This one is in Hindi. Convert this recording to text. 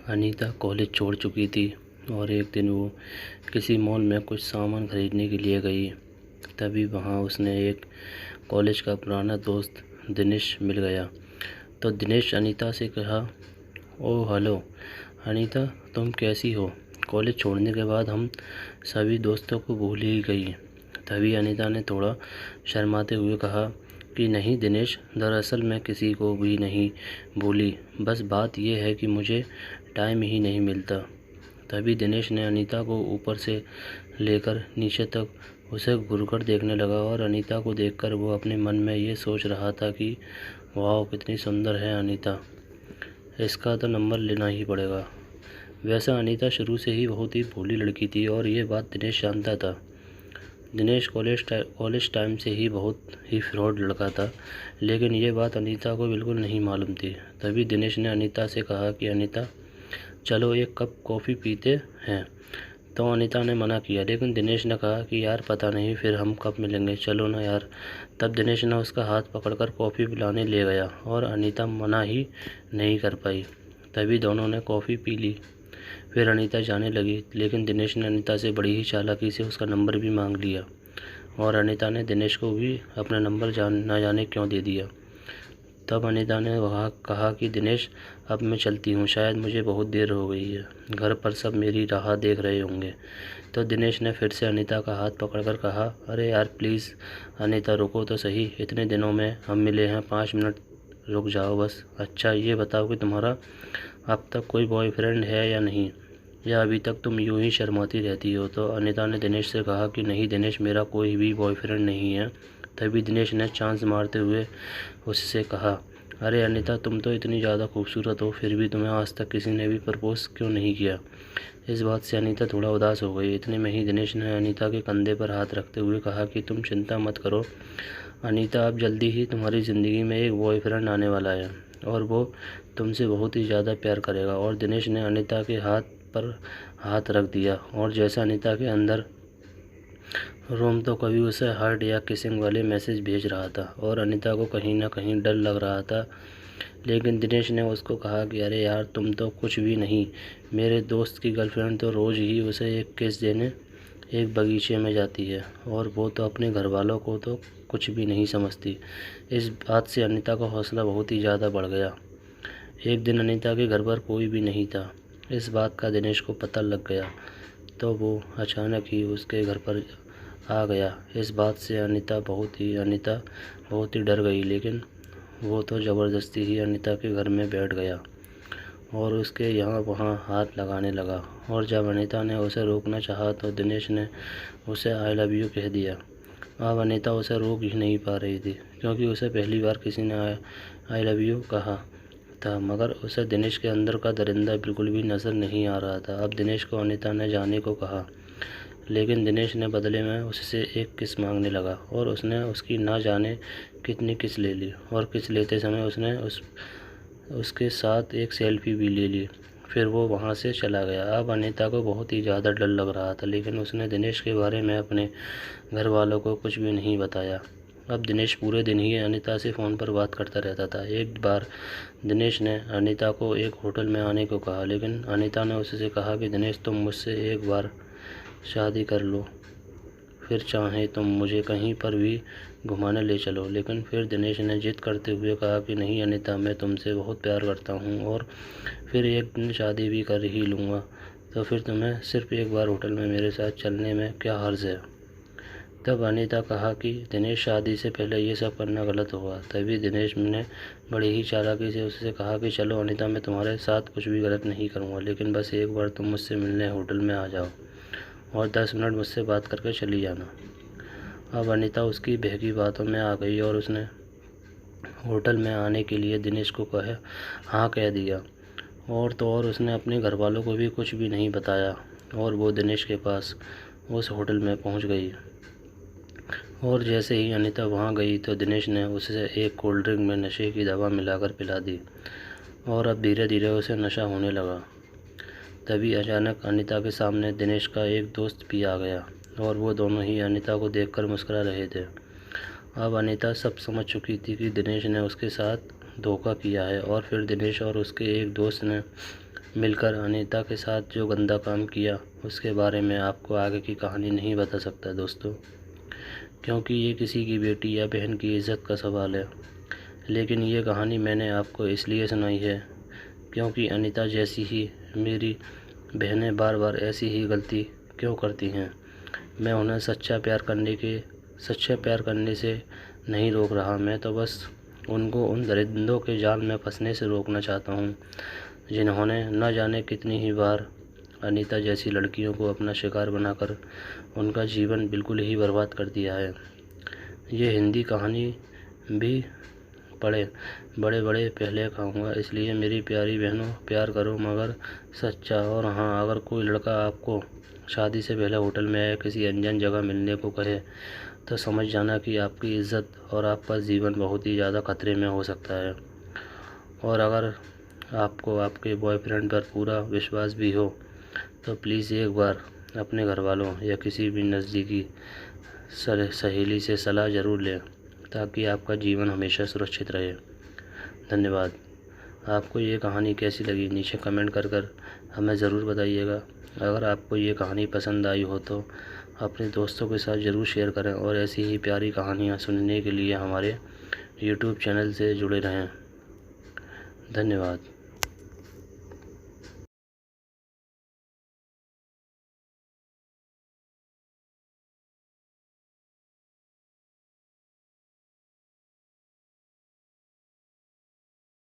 अनीता कॉलेज छोड़ चुकी थी और एक दिन वो किसी मॉल में कुछ सामान खरीदने के लिए गई। तभी वहाँ उसने एक कॉलेज का पुराना दोस्त दिनेश मिल गया। तो दिनेश अनीता से कहा, ओह हेलो अनीता, तुम कैसी हो? कॉलेज छोड़ने के बाद हम सभी दोस्तों को भूल ही गई। तभी अनीता ने थोड़ा शर्माते हुए कहा कि नहीं दिनेश, दरअसल मैं किसी को भी नहीं भूली, बस बात यह है कि मुझे टाइम ही नहीं मिलता। तभी दिनेश ने अनीता को ऊपर से लेकर नीचे तक उसे घूरकर देखने लगा और अनीता को देखकर वो अपने मन में ये सोच रहा था कि वाह कितनी सुंदर है अनीता, इसका तो नंबर लेना ही पड़ेगा। वैसे अनीता शुरू से ही बहुत ही भोली लड़की थी और ये बात दिनेश जानता था। दिनेश कॉलेज टाइम से ही बहुत ही फ्रॉड लड़का था, लेकिन ये बात अनीता को बिल्कुल नहीं मालूम थी। तभी दिनेश ने अनीता से कहा कि अनीता चलो एक कप कॉफ़ी पीते हैं। तो अनीता ने मना किया, लेकिन दिनेश ने कहा कि यार पता नहीं फिर हम कब मिलेंगे, चलो ना यार। तब दिनेश ने उसका हाथ पकड़कर कॉफ़ी पिलाने ले गया और अनीता मना ही नहीं कर पाई। तभी दोनों ने कॉफ़ी पी ली। फिर अनीता जाने लगी, लेकिन दिनेश ने अनीता से बड़ी ही चालाकी से उसका नंबर भी मांग लिया और अनीता ने दिनेश को भी अपना नंबर ना जाने क्यों दे दिया। तब अनीता ने वहाँ कहा कि दिनेश अब मैं चलती हूँ, शायद मुझे बहुत देर हो गई है, घर पर सब मेरी राह देख रहे होंगे। तो दिनेश ने फिर से अनीता का हाथ पकड़कर कहा, अरे यार प्लीज़ अनीता रुको तो सही, इतने दिनों में हम मिले हैं, 5 मिनट रुक जाओ बस। अच्छा ये बताओ कि तुम्हारा अब तक कोई बॉयफ्रेंड है या नहीं, या अभी तक तुम यूं ही शर्माती रहती हो? तो अनीता ने दिनेश से कहा कि नहीं दिनेश, मेरा कोई भी बॉयफ्रेंड नहीं है। तभी दिनेश ने चांस मारते हुए उससे कहा, अरे अनीता तुम तो इतनी ज़्यादा खूबसूरत हो, फिर भी तुम्हें आज तक किसी ने भी प्रपोज़ क्यों नहीं किया? इस बात से अनीता थोड़ा उदास हो गई। इतने में ही दिनेश ने अनीता के कंधे पर हाथ रखते हुए कहा कि तुम चिंता मत करो अनीता, अब जल्दी ही तुम्हारी ज़िंदगी में एक बॉयफ्रेंड आने वाला है और वो तुमसे बहुत ही ज़्यादा प्यार करेगा। और दिनेश ने अनीता के हाथ पर हाथ रख दिया और जैसा अनीता के अंदर रोम तो कभी उसे हार्ट या किसिंग वाले मैसेज भेज रहा था और अनीता को कहीं ना कहीं डर लग रहा था। लेकिन दिनेश ने उसको कहा कि अरे यार तुम तो कुछ भी नहीं, मेरे दोस्त की गर्लफ्रेंड तो रोज़ ही उसे एक किस देने एक बगीचे में जाती है और वो तो अपने घर वालों को तो कुछ भी नहीं समझती। इस बात से अनीता का हौसला बहुत ही ज़्यादा बढ़ गया। एक दिन अनीता के घर पर कोई भी नहीं था। इस बात का दिनेश को पता लग गया तो वो अचानक ही उसके घर पर आ गया। इस बात से अनीता बहुत ही डर गई, लेकिन वो तो ज़बरदस्ती ही अनीता के घर में बैठ गया और उसके यहाँ वहाँ हाथ लगाने लगा। और जब अनीता ने उसे रोकना चाहा तो दिनेश ने उसे आई लव यू कह दिया। अब अनीता उसे रोक ही नहीं पा रही थी, क्योंकि उसे पहली बार किसी ने आई लव यू कहा था, मगर उसे दिनेश के अंदर का दरिंदा बिल्कुल भी नज़र नहीं आ रहा था। अब दिनेश को अनीता ने जाने को कहा, लेकिन दिनेश ने बदले में उससे एक किस मांगने लगा और उसने उसकी ना जाने कितनी किस ले ली और किस लेते समय उसने उसके साथ एक सेल्फी भी ले ली। फिर वो वहाँ से चला गया। अब अनीता को बहुत ही ज़्यादा डर लग रहा था, लेकिन उसने दिनेश के बारे में अपने घर वालों को कुछ भी नहीं बताया। अब दिनेश पूरे दिन ही अनीता से फ़ोन पर बात करता रहता था। एक बार दिनेश ने अनीता को एक होटल में आने को कहा, लेकिन अनीता ने उससे कहा कि दिनेश तुम मुझसे एक बार शादी कर लो, फिर चाहे तुम मुझे कहीं पर भी घुमाने ले चलो। लेकिन फिर दिनेश ने जिद करते हुए कहा कि नहीं अनीता, मैं तुमसे बहुत प्यार करता हूँ और फिर एक दिन शादी भी कर ही लूँगा, तो फिर तुम्हें सिर्फ एक बार होटल में मेरे साथ चलने में क्या हर्ज है? तब अनीता कहा कि दिनेश, शादी से पहले ये सब करना गलत होगा। तभी दिनेश ने बड़ी ही चालाकी से उससे कहा कि चलो अनीता, मैं तुम्हारे साथ कुछ भी गलत नहीं करूँगा, लेकिन बस एक बार तुम मुझसे मिलने होटल में आ जाओ और 10 मिनट मुझसे बात करके चली जाना। अब अनीता उसकी बहकी बातों में आ गई और उसने होटल में आने के लिए दिनेश को हाँ कह दिया। और तो और उसने अपने घर वालों को भी कुछ भी नहीं बताया और वो दिनेश के पास उस होटल में पहुंच गई। और जैसे ही अनीता वहां गई तो दिनेश ने उसे एक कोल्ड ड्रिंक में नशे की दवा मिलाकर पिला दी और अब धीरे धीरे उसे नशा होने लगा। तभी अचानक अनीता के सामने दिनेश का एक दोस्त भी आ गया और वो दोनों ही अनीता को देखकर मुस्कुरा रहे थे। अब अनीता सब समझ चुकी थी कि दिनेश ने उसके साथ धोखा किया है और फिर दिनेश और उसके एक दोस्त ने मिलकर अनीता के साथ जो गंदा काम किया उसके बारे में आपको आगे की कहानी नहीं बता सकता दोस्तों, क्योंकि ये किसी की बेटी या बहन की इज़्ज़त का सवाल है। लेकिन ये कहानी मैंने आपको इसलिए सुनाई है क्योंकि अनीता जैसी ही मेरी बहनें बार बार ऐसी ही गलती क्यों करती हैं। मैं उन्हें सच्चा प्यार करने से नहीं रोक रहा, मैं तो बस उनको उन दरिंदों के जाल में फंसने से रोकना चाहता हूँ जिन्होंने न जाने कितनी ही बार अनीता जैसी लड़कियों को अपना शिकार बनाकर उनका जीवन बिल्कुल ही बर्बाद कर दिया है। ये हिंदी कहानी भी पढ़े बड़े बड़े पहले खाऊंगा, इसलिए मेरी प्यारी बहनों प्यार करो मगर सच्चा। और हाँ, अगर कोई लड़का आपको शादी से पहले होटल में या किसी अनजान जगह मिलने को कहे तो समझ जाना कि आपकी इज़्ज़त और आपका जीवन बहुत ही ज़्यादा खतरे में हो सकता है। और अगर आपको आपके बॉयफ्रेंड पर पूरा विश्वास भी हो तो प्लीज़ एक बार अपने घर वालों या किसी भी नज़दीकी सहेली से सलाह ज़रूर लें ताकि आपका जीवन हमेशा सुरक्षित रहे। धन्यवाद। आपको ये कहानी कैसी लगी नीचे कमेंट कर हमें ज़रूर बताइएगा। अगर आपको ये कहानी पसंद आई हो तो अपने दोस्तों के साथ ज़रूर शेयर करें और ऐसी ही प्यारी कहानियाँ सुनने के लिए हमारे YouTube चैनल से जुड़े रहें। धन्यवाद।